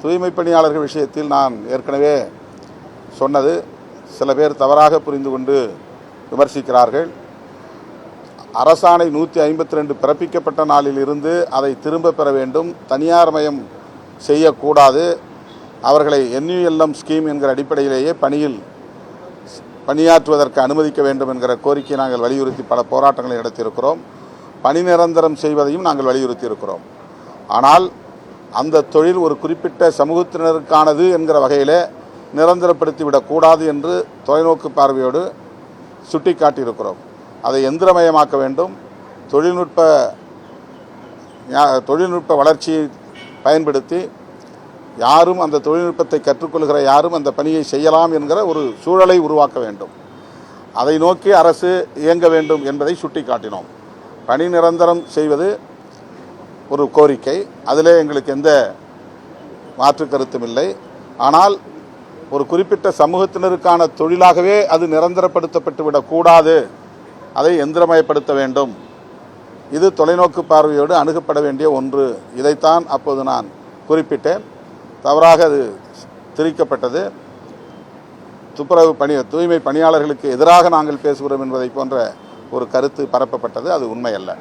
தூய்மை பணியாளர்கள் விஷயத்தில் நான் ஏற்கனவே சொன்னது சில பேர் தவறாக புரிந்து கொண்டு விமர்சிக்கிறார்கள். அரசாணை 152 பிறப்பிக்கப்பட்ட நாளில் இருந்து அதை திரும்ப பெற வேண்டும், தனியார் மயம் செய்யக்கூடாது, அவர்களை NULM ஸ்கீம் என்கிற அடிப்படையிலேயே பணியாற்றுவதற்கு அனுமதிக்க வேண்டும் என்கிற கோரிக்கையை நாங்கள் வலியுறுத்தி பல போராட்டங்களை நடத்தியிருக்கிறோம். பணி நிரந்தரம் செய்வதையும் நாங்கள் வலியுறுத்தி இருக்கிறோம். ஆனால் அந்த தொழில் ஒரு குறிப்பிட்ட சமூகத்தினருக்கானது என்கிற வகையிலே நிரந்தரப்படுத்திவிடக்கூடாது என்று தொலைநோக்கு பார்வையோடு சுட்டிக்காட்டியிருக்கிறோம். அதை எந்திரமயமாக்க வேண்டும். தொழில்நுட்ப வளர்ச்சியை பயன்படுத்தி யாரும் அந்த தொழில்நுட்பத்தை கற்றுக்கொள்கிற யாரும் அந்த பணியை செய்யலாம் என்கிற ஒரு சூழலை உருவாக்க வேண்டும். அதை நோக்கி அரசு இயங்க வேண்டும் என்பதை சுட்டிக்காட்டினோம். பணி நிரந்தரம் செய்வது ஒரு கோரிக்கை, அதிலே எங்களுக்கு எந்த மாற்று கருத்தும் இல்லை. ஆனால் ஒரு குறிப்பிட்ட சமூகத்தினருக்கான தொழிலாகவே அது நிரந்தரப்படுத்தப்பட்டு விடக்கூடாது, அதை எந்திரமயப்படுத்த வேண்டும். இது தொலைநோக்கு பார்வையோடு அணுகப்பட வேண்டிய ஒன்று. இதைத்தான் அப்போது நான் குறிப்பிட்டேன். தவறாக அது திரிக்கப்பட்டது. தூய்மை பணியாளர்களுக்கு எதிராக நாங்கள் பேசுகிறோம் என்பதை போன்ற ஒரு கருத்து பரப்பப்பட்டது. அது உண்மையல்ல.